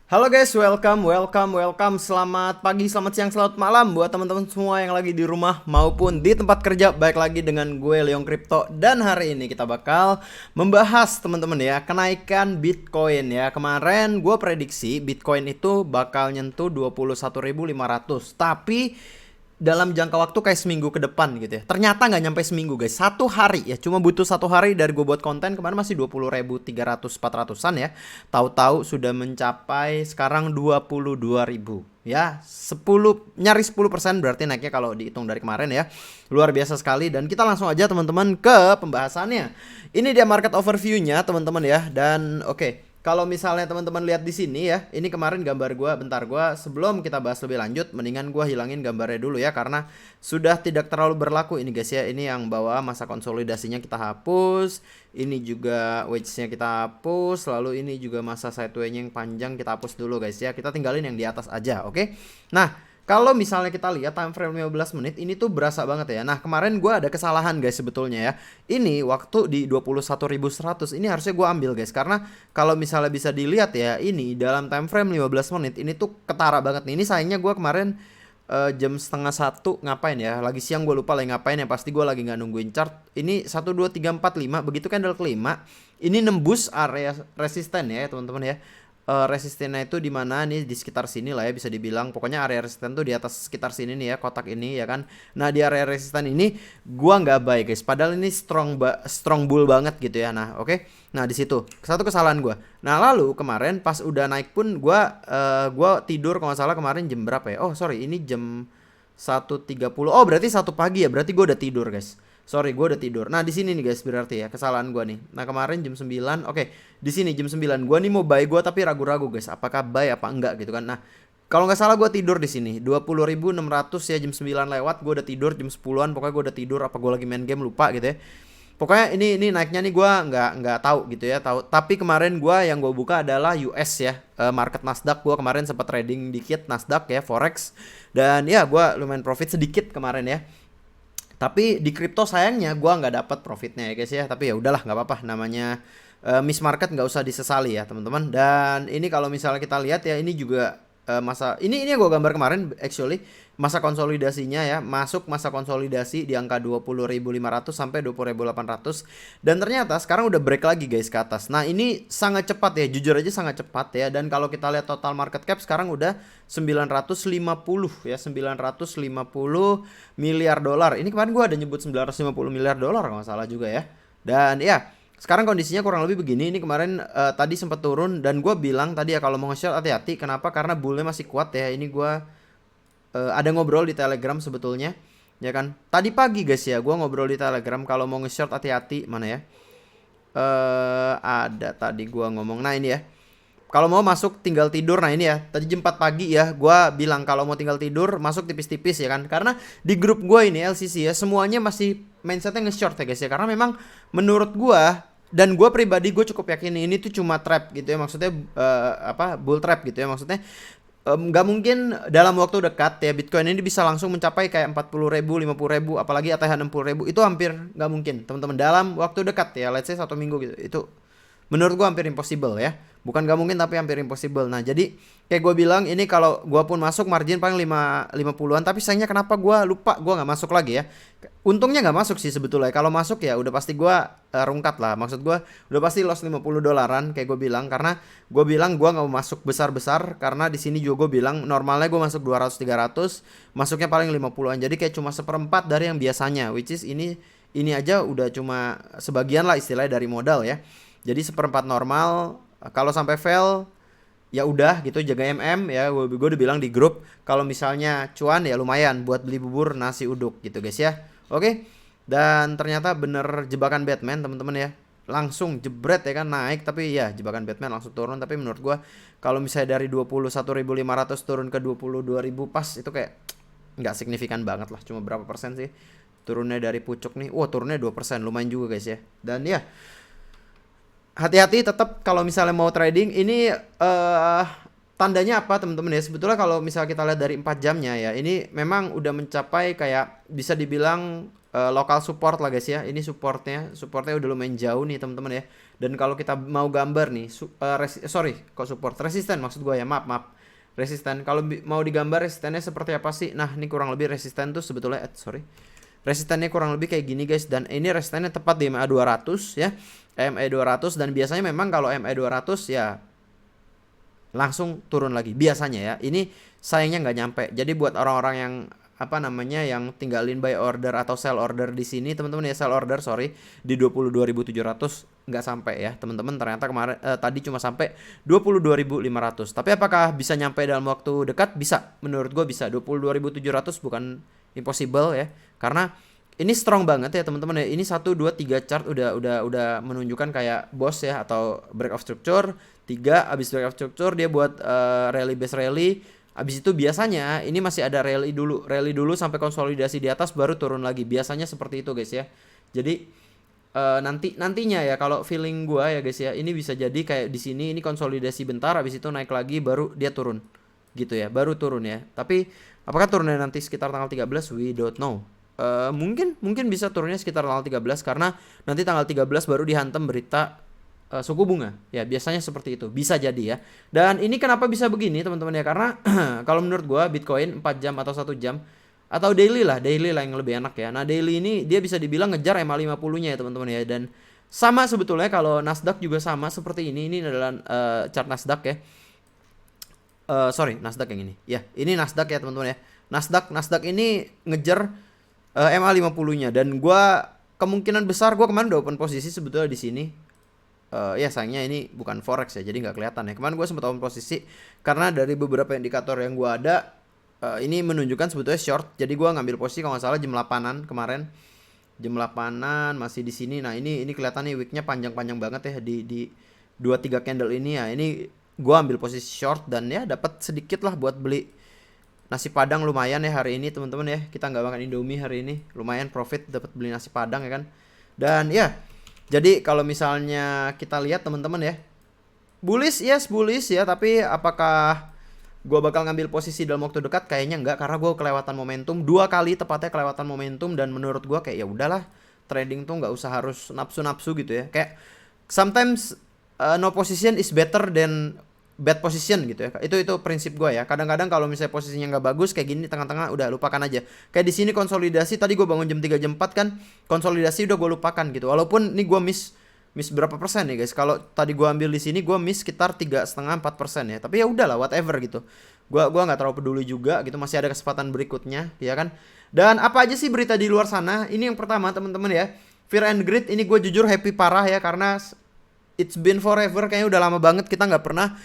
Halo guys, welcome. Selamat pagi, selamat siang, selamat malam buat teman-teman semua yang lagi di rumah maupun di tempat kerja. Baik lagi dengan gue Leong Crypto dan hari ini kita bakal membahas teman-teman ya kenaikan Bitcoin ya. Kemarin gue prediksi Bitcoin itu bakal nyentuh 21.500, tapi dalam jangka waktu kayak seminggu ke depan gitu ya. Ternyata nggak nyampe seminggu guys, satu hari ya, cuma butuh satu hari dari gue buat konten. Kemarin masih 20.300 400-an ya, tahu-tahu sudah mencapai sekarang 22.000 ya, 10 nyaris 10% berarti naiknya kalau dihitung dari kemarin ya. Luar biasa sekali, dan kita langsung aja teman-teman ke pembahasannya. Ini dia market overview-nya teman-teman ya. Dan oke, kalau misalnya teman-teman lihat di sini ya, ini kemarin gambar gua, bentar gua sebelum kita bahas lebih lanjut, mendingan gua hilangin gambarnya dulu ya karena sudah tidak terlalu berlaku ini guys ya. Ini yang bawah masa konsolidasinya kita hapus, ini juga wedge-nya kita hapus, lalu ini juga masa sideway-nya yang panjang kita hapus dulu guys ya. Kita tinggalin yang di atas aja, oke? Nah, kalau misalnya kita lihat time frame 15 menit ini tuh berasa banget ya. Nah, kemarin gua ada kesalahan guys sebetulnya ya. Ini waktu di 21.100 ini harusnya gua ambil guys, karena kalau misalnya bisa dilihat ya, ini dalam time frame 15 menit ini tuh ketara banget nih. Ini sayangnya gua kemarin jam setengah satu ngapain ya, lagi siang gue lupa lagi ngapain ya, pasti gue lagi nggak nungguin chart. Ini 1 2 3 4 5 begitu candle kelima ini nembus area resisten ya teman-teman ya. Resistennya itu di mana nih, di sekitar sini lah ya bisa dibilang. Pokoknya area resisten tuh di atas sekitar sini nih ya, kotak ini ya kan. Nah, di area resisten ini gua nggak baik guys, padahal ini strong bull banget gitu ya. Nah, oke. Nah, di situ satu kesalahan gua. Nah, lalu kemarin pas udah naik pun gua tidur kalau nggak salah kemarin jam berapa ya? Oh, sorry, ini jam 1.30. Oh, berarti satu pagi ya. Berarti gua udah tidur guys. Sorry, gue udah tidur. Nah, di sini nih guys, berarti ya kesalahan gue nih. Nah, kemarin jam 9. Oke, di sini jam 9 gue nih mau buy gue, tapi ragu-ragu guys, apakah buy apa enggak gitu kan. Nah, kalau nggak salah gue tidur di sini 20.600 ya, jam 9 lewat gue udah tidur, jam 10-an pokoknya gue udah tidur, apa gue lagi main game lupa gitu ya. Pokoknya ini naiknya nih gue nggak tahu gitu ya, tahu. Tapi kemarin gue yang gue buka adalah US ya, market Nasdaq. Gue kemarin sempat trading dikit Nasdaq ya, forex, dan ya gue lumayan profit sedikit kemarin ya. Tapi di kripto sayangnya gue nggak dapat profitnya ya guys ya. Tapi ya udahlah, nggak apa-apa, namanya miss market, nggak usah disesali ya teman-teman. Dan ini kalau misalnya kita lihat ya, ini juga masa ini yang gue gambar kemarin actually, masa konsolidasinya ya, masuk masa konsolidasi di angka 20.500 sampai 20.800, dan ternyata sekarang udah break lagi guys ke atas. Nah, ini sangat cepat ya, jujur aja sangat cepat ya. Dan kalau kita lihat total market cap sekarang udah 950 ya, 950 miliar dolar. Ini kemarin gue ada nyebut 950 miliar dolar kalau nggak salah juga ya. Dan ya, sekarang kondisinya kurang lebih begini. Ini kemarin tadi sempat turun, dan gue bilang tadi ya kalau mau nge-short hati-hati. Kenapa? Karena bullnya masih kuat ya. Ini gue ada ngobrol di Telegram sebetulnya, ya kan. Tadi pagi guys ya, gue ngobrol di Telegram kalau mau nge-short hati-hati. Mana ya? Ada tadi gue ngomong. Nah, ini ya. Kalau mau masuk tinggal tidur. Nah, ini ya, tadi jam 4 pagi ya, gue bilang kalau mau tinggal tidur masuk tipis-tipis ya kan. Karena di grup gue ini LCC ya, semuanya masih mindsetnya nge-short ya guys ya. Karena memang menurut gue, dan gue pribadi, gue cukup yakin ini tuh cuma trap gitu ya. Maksudnya bull trap gitu ya. Maksudnya nggak mungkin dalam waktu dekat ya Bitcoin ini bisa langsung mencapai kayak 40.000, 50.000, apalagi ATH 60.000. Itu hampir nggak mungkin teman-teman dalam waktu dekat ya, let's say 1 minggu gitu. Itu menurut gua hampir impossible ya. Bukan gak mungkin, tapi hampir impossible. Nah, jadi kayak gue bilang, ini kalau gua pun masuk margin paling 50-an. Tapi sayangnya kenapa gua lupa, gua nggak masuk lagi ya. Untungnya nggak masuk sih sebetulnya. Kalau masuk ya udah pasti gua rungkat lah. Maksud gua udah pasti loss 50 dolaran kayak gue bilang, karena gue bilang gua nggak mau masuk besar-besar, karena di sini juga gue bilang normalnya gue masuk 200 300, masuknya paling 50-an. Jadi kayak cuma seperempat dari yang biasanya, which is ini aja udah cuma sebagian lah istilahnya dari modal ya. Jadi seperempat normal. Kalau sampai fail ya udah gitu, jaga ya. Gue udah bilang di grup, kalau misalnya cuan ya lumayan buat beli bubur nasi uduk gitu guys ya. Oke. Dan ternyata bener jebakan Batman teman-teman ya. Langsung jebret ya kan, naik, tapi ya jebakan Batman langsung turun. Tapi menurut gue kalau misalnya dari 21.500 turun ke 22.000 pas, itu kayak nggak signifikan banget lah. Cuma berapa persen sih turunnya dari pucuk nih. Wah, turunnya 2%, lumayan juga guys ya. Dan ya, hati-hati tetap kalau misalnya mau trading ini. Tandanya apa teman-teman ya, sebetulnya kalau misalnya kita lihat dari 4 jamnya ya, ini memang udah mencapai kayak bisa dibilang lokal support lah guys ya. Ini supportnya udah lumayan jauh nih teman-teman ya. Dan kalau kita mau gambar nih, sorry, kok support resisten maksud gue ya, maaf. Resisten, kalau mau digambar resistennya seperti apa sih? Nah, ini kurang lebih resisten tuh sebetulnya, resistennya kurang lebih kayak gini guys. Dan ini resistennya tepat di MA 200 ya, MA 200. Dan biasanya memang kalau MA 200 ya langsung turun lagi biasanya ya. Ini sayangnya nggak nyampe. Jadi buat orang-orang yang yang tinggalin buy order atau sell order di sini teman-teman ya, sell order sorry di 22.700 nggak sampai ya teman-teman. Ternyata kemarin tadi cuma sampai 22.500. Tapi apakah bisa nyampe dalam waktu dekat? Bisa, menurut gue bisa. 22.700 bukan impossible ya, karena ini strong banget ya teman-teman ya. Ini 1 2 3 chart udah menunjukkan kayak boss ya, atau break of structure. 3 abis break of structure dia buat rally base rally. Abis itu biasanya ini masih ada rally dulu sampai konsolidasi di atas baru turun lagi. Biasanya seperti itu guys ya. Jadi nantinya ya, kalau feeling gua ya guys ya, ini bisa jadi kayak di sini ini konsolidasi bentar, abis itu naik lagi baru dia turun. Gitu ya, baru turun ya. Tapi apakah turunnya nanti sekitar tanggal 13? We don't know. Mungkin bisa turunnya sekitar tanggal 13 karena nanti tanggal 13 baru dihantam berita suku bunga ya, biasanya seperti itu, bisa jadi ya. Dan ini kenapa bisa begini teman-teman ya, karena kalau menurut gua Bitcoin 4 jam atau 1 jam atau daily lah yang lebih enak ya. Nah daily ini dia bisa dibilang ngejar MA 50 nya ya teman-teman ya. Dan sama sebetulnya kalau Nasdaq juga sama seperti ini adalah chart Nasdaq ya. Sorry, Nasdaq yang ini ya, ini Nasdaq ya teman-teman ya. Nasdaq ini ngejar MA 50 nya. Dan gua kemungkinan besar gua kemarin udah open posisi sebetulnya di sini. Ya sayangnya ini bukan forex ya, jadi nggak kelihatan ya. Kemarin gue sempat open posisi karena dari beberapa indikator yang gue ada ini menunjukkan sebetulnya short. Jadi gue ngambil posisi kalau nggak salah jam 8-an kemarin, jam 8-an masih di sini. Nah ini kelihatan nih wicknya panjang-panjang banget ya di 2-3 candle ini ya. Ini gue ambil posisi short dan ya dapat sedikit lah buat beli nasi padang lumayan ya hari ini teman-teman ya. Kita nggak makan Indomie hari ini, lumayan profit, dapat beli nasi padang ya kan. Dan ya jadi kalau misalnya kita lihat teman-teman ya, bullish ya, tapi apakah gue bakal ngambil posisi dalam waktu dekat? Kayaknya enggak, karena gue kelewatan momentum 2 kali tepatnya, kelewatan momentum. Dan menurut gue kayak ya udahlah, trading tuh nggak usah harus nafsu-nafsu gitu ya. Kayak sometimes no position is better than bad position gitu ya. Itu prinsip gue ya. Kadang-kadang kalau misalnya posisinya nggak bagus kayak gini tengah-tengah, udah lupakan aja. Kayak di sini konsolidasi tadi gue bangun jam 3 jam 4 kan, konsolidasi udah gue lupakan gitu. Walaupun ini gue miss berapa persen nih guys. Kalau tadi gue ambil di sini gue miss sekitar 3,5-4% ya. Tapi ya udahlah, whatever gitu. Gua nggak terlalu peduli juga gitu, masih ada kesempatan berikutnya ya kan. Dan apa aja sih berita di luar sana? Ini yang pertama teman-teman ya, Fear and Greed. Ini gue jujur happy parah ya, karena it's been forever, kayaknya udah lama banget kita nggak pernah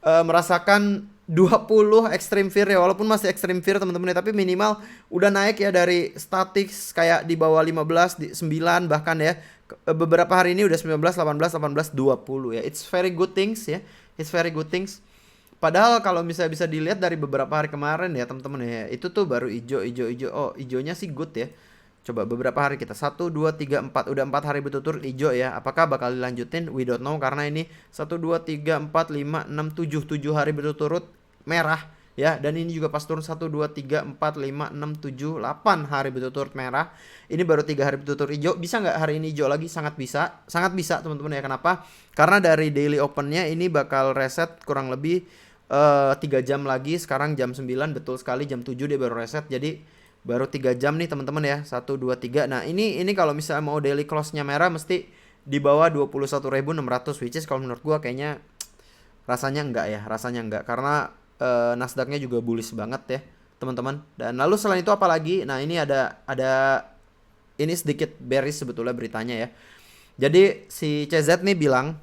merasakan 20 extreme fear ya. Walaupun masih extreme fear teman-teman ya, tapi minimal udah naik ya dari static kayak di bawah 15, di 9 bahkan ya. Beberapa hari ini udah 19, 18, 20 ya. It's very good things ya. It's very good things. Padahal kalau misalnya bisa dilihat dari beberapa hari kemarin ya teman-teman ya, itu tuh baru hijau. Oh, hijaunya sih good ya. Coba beberapa hari kita 1, 2, 3, 4. Udah 4 hari berturut-turut hijau ya. Apakah bakal dilanjutin? We don't know, karena ini 1, 2, 3, 4, 5, 6, 7 hari berturut-turut merah ya. Dan ini juga pas turun 1, 2, 3, 4, 5, 6, 7, 8 hari berturut-turut merah. Ini baru 3 hari berturut-turut hijau. Bisa nggak hari ini hijau lagi? Sangat bisa. Sangat bisa teman-teman ya. Kenapa? Karena dari daily opennya ini bakal reset kurang lebih 3 jam lagi. Sekarang jam 9, betul sekali jam 7 dia baru reset. Jadi baru 3 jam nih teman-teman ya. 1, 2, 3. Nah ini kalau misalnya mau daily close-nya merah mesti di bawah 21.600, which is kalau menurut gua kayaknya rasanya enggak karena Nasdaq-nya juga bullish banget ya teman-teman. Dan lalu selain itu apa lagi? Nah ini ada ini sedikit bearish sebetulnya beritanya ya. Jadi si CZ nih bilang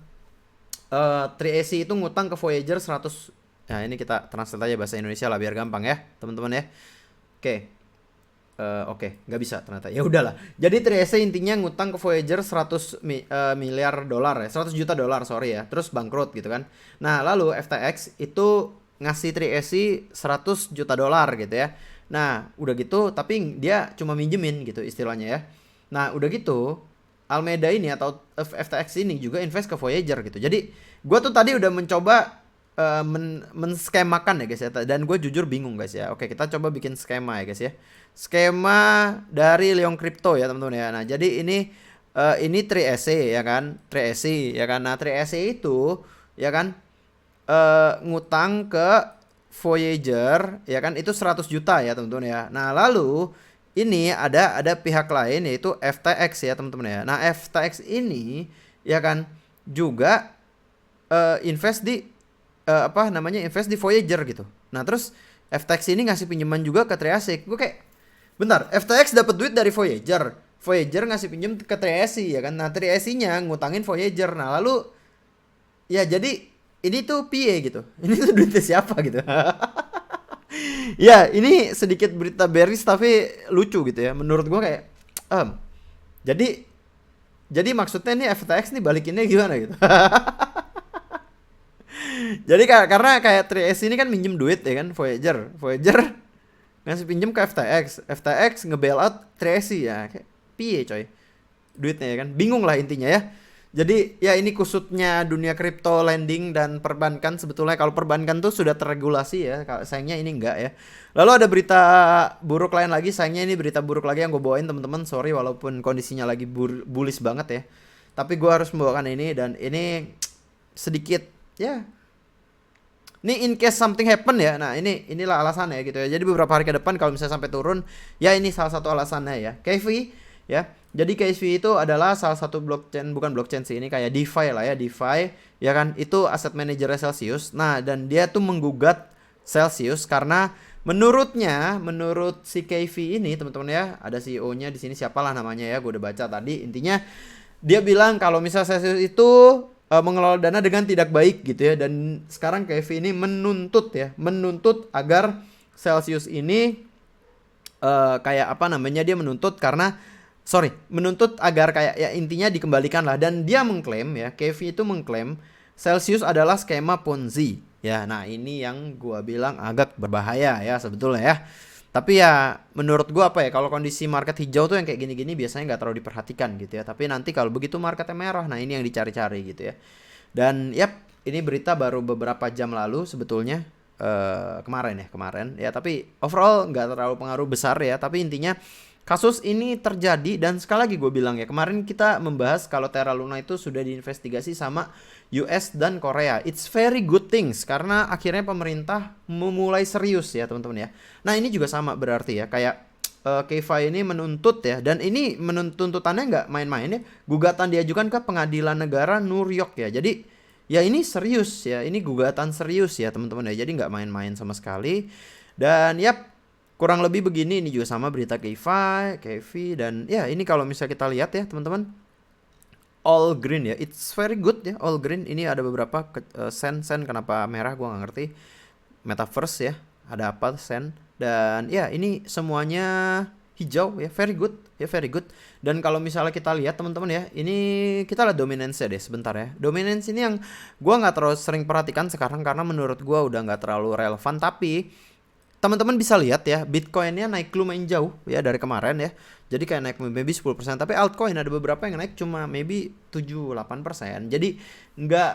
3AC itu ngutang ke Voyager 100. Nah ini kita translate aja bahasa Indonesia lah biar gampang ya teman-teman ya. Oke, nggak bisa ternyata. Ya udahlah. Jadi 3AC intinya ngutang ke Voyager 100 miliar dolar ya, 100 juta dolar sorry ya. Terus bangkrut gitu kan. Nah lalu FTX itu ngasih 3AC 100 juta dolar gitu ya. Nah udah gitu tapi dia cuma minjemin gitu istilahnya ya. Nah udah gitu Alameda ini atau FTX ini juga invest ke Voyager gitu. Jadi gue tuh tadi udah mencoba menskemakan ya guys ya. Dan gue jujur bingung guys ya. Oke, kita coba bikin skema ya guys ya. Skema dari Leong Crypto ya teman-teman ya. Nah, jadi ini 3SC ya kan, 3SC ya kan. Nah, 3SC itu ya kan ngutang ke Voyager ya kan, itu 100 juta ya teman-teman ya. Nah, lalu ini ada pihak lain yaitu FTX ya teman-teman ya. Nah, FTX ini ya kan juga invest di invest di Voyager gitu. Nah, terus FTX ini ngasih pinjaman juga ke Triassic. Gue kayak, bentar, FTX dapat duit dari Voyager. Voyager ngasih pinjam ke Triassic ya kan. Nah, Triassic-nya ngutangin Voyager. Nah, lalu ya jadi ini tuh PA gitu. Ini tuh duitnya siapa gitu. Ya, ini sedikit berita bearish tapi lucu gitu ya. Menurut gue kayak jadi maksudnya nih FTX nih balikinnya gimana gitu. Jadi karena kayak 3S ini kan minjem duit ya kan, Voyager ngasih pinjem ke FTX nge-bail out 3S ya, kayak piye coy duitnya ya kan, bingung lah intinya ya. Jadi ya ini kusutnya dunia kripto lending dan perbankan. Sebetulnya kalau perbankan tuh sudah terregulasi ya, sayangnya ini enggak ya. Lalu ada berita buruk lain lagi, sayangnya ini berita buruk lagi yang gue bawain teman-teman. Sorry walaupun kondisinya lagi bullish banget ya, tapi gue harus membawakan ini. Dan ini sedikit ya, ini in case something happen ya. Nah, inilah alasannya gitu ya. Jadi beberapa hari ke depan kalau misalnya sampai turun, ya ini salah satu alasannya ya. KV ya. Jadi KV itu adalah salah satu blockchain, bukan blockchain sih, ini kayak DeFi lah ya, DeFi ya kan. Itu aset manajernya Celsius. Nah, dan dia tuh menggugat Celsius karena menurut si KV ini teman-teman ya, ada CEO-nya di sini, siapalah namanya ya, gue udah baca tadi. Intinya dia bilang kalau misalnya Celsius itu mengelola dana dengan tidak baik gitu ya. Dan sekarang KV ini menuntut agar Celsius ini kayak apa namanya, dia menuntut agar kayak ya intinya dikembalikan lah. Dan dia mengklaim ya, KV itu mengklaim Celsius adalah skema Ponzi ya. Nah, ini yang gua bilang agak berbahaya ya sebetulnya ya. Tapi ya menurut gua apa ya, kalau kondisi market hijau tuh yang kayak gini-gini biasanya nggak terlalu diperhatikan gitu ya. Tapi nanti kalau begitu marketnya merah, nah ini yang dicari-cari gitu ya. Dan yap, ini berita baru beberapa jam lalu sebetulnya, kemarin ya. Tapi overall nggak terlalu pengaruh besar ya. Tapi intinya kasus ini terjadi. Dan sekali lagi gue bilang ya, kemarin kita membahas kalau Terra Luna itu sudah diinvestigasi sama US dan Korea. It's very good things karena akhirnya pemerintah memulai serius ya teman-teman ya. Nah, ini juga sama berarti ya, kayak KV ini menuntut ya. Dan ini tuntutannya nggak main-main ya. Gugatan diajukan ke Pengadilan Negara New York ya. Jadi ya ini serius ya, ini gugatan serius ya teman-teman ya. Jadi nggak main-main sama sekali. Dan ya kurang lebih begini. Ini juga sama berita KV. Dan ya ini kalau misalnya kita lihat ya teman-teman, all green ya, it's very good ya, all green. Ini ada beberapa sen kenapa merah gua nggak ngerti. Metaverse ya, ada apa sen. Dan ya ini semuanya hijau ya, very good ya, very good. Dan kalau misalnya kita lihat teman-teman ya, ini kita lihat dominance deh sebentar ya. Dominance ini yang gua nggak terlalu sering perhatikan sekarang karena menurut gua udah nggak terlalu relevan. Tapi teman-teman bisa lihat ya, Bitcoinnya naik lumayan jauh ya dari kemarin ya. Jadi kayak naik maybe 10%. Tapi altcoin ada beberapa yang naik cuma maybe 7-8%. Jadi nggak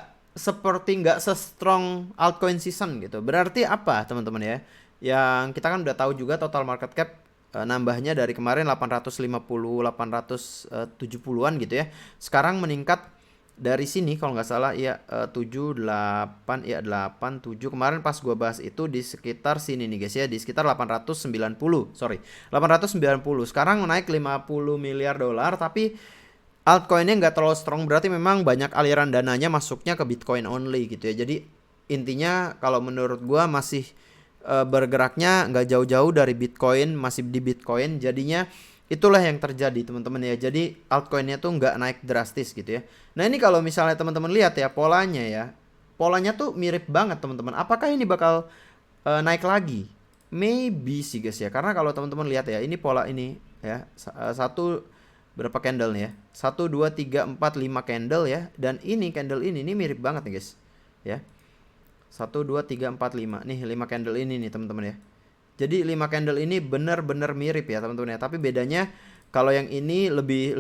se-strong altcoin season gitu. Berarti apa teman-teman ya? Yang kita kan udah tahu juga total market cap nambahnya dari kemarin 850, 870-an gitu ya. Sekarang meningkat dari sini kalau nggak salah ya 7, 8, ya 8, 7. Kemarin pas gua bahas itu di sekitar sini nih guys ya, di sekitar 890. Sorry, 890. Sekarang naik 50 miliar dolar, tapi altcoinnya nggak terlalu strong. Berarti memang banyak aliran dananya masuknya ke Bitcoin only gitu ya. Jadi intinya kalau menurut gua masih bergeraknya nggak jauh-jauh dari Bitcoin, masih di Bitcoin. Jadinya itulah yang terjadi teman-teman ya. Jadi altcoinnya tuh nggak naik drastis gitu ya. Nah, ini kalau misalnya teman-teman lihat ya polanya ya, polanya tuh mirip banget teman-teman. Apakah ini bakal naik lagi? Maybe sih guys ya. Karena kalau teman-teman lihat ya, ini pola ini ya, satu berapa candle nih ya, 1, 2, 3, 4, 5 candle ya. Dan ini candle ini mirip banget nih guys ya. 1, 2, 3, 4, 5. Nih 5 candle ini nih teman-teman ya. Jadi 5 candle ini benar-benar mirip ya teman-teman ya. Tapi bedanya kalau yang ini lebih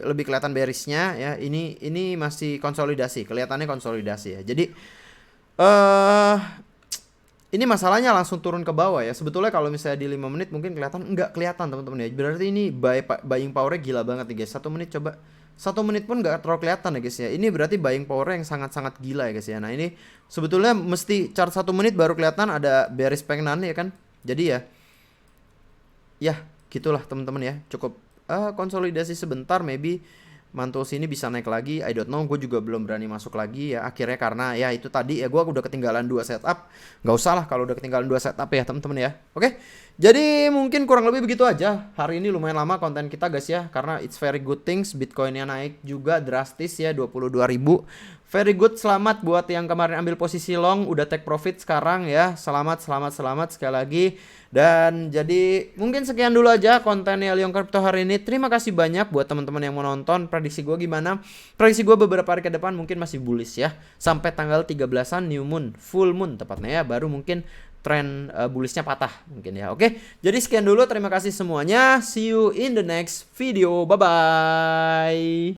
kelihatan bearishnya ya. Ini masih konsolidasi, kelihatannya konsolidasi ya. Jadi eh ini masalahnya langsung turun ke bawah ya. Sebetulnya kalau misalnya di 5 menit mungkin kelihatan, nggak kelihatan teman-teman ya. Berarti ini buying powernya gila banget nih guys. 1 menit coba. 1 menit pun nggak terlalu kelihatan ya guys ya. Ini berarti buying power yang sangat-sangat gila ya guys ya. Nah ini sebetulnya mesti chart 1 menit baru kelihatan ada bearish pengnan ya kan. Jadi ya gitulah teman-teman ya. Cukup konsolidasi sebentar, maybe mantul sini bisa naik lagi, I don't know, gue juga belum berani masuk lagi ya akhirnya karena ya itu tadi ya gue udah ketinggalan 2 setup. Nggak usah lah kalau udah ketinggalan 2 setup ya teman-teman ya. Oke, jadi mungkin kurang lebih begitu aja. Hari ini lumayan lama konten kita guys ya, karena it's very good things, Bitcoinnya naik juga drastis ya 22.000. Very good, selamat buat yang kemarin ambil posisi long, udah take profit sekarang ya. Selamat sekali lagi. Dan jadi mungkin sekian dulu aja kontennya Leong Crypto hari ini. Terima kasih banyak buat teman-teman yang mau nonton. Prediksi gue gimana? Prediksi gue beberapa hari ke depan mungkin masih bullish ya. Sampai tanggal 13-an new moon, full moon tepatnya ya, baru mungkin tren bullishnya patah mungkin ya. Oke, jadi sekian dulu, terima kasih semuanya. See you in the next video. Bye bye.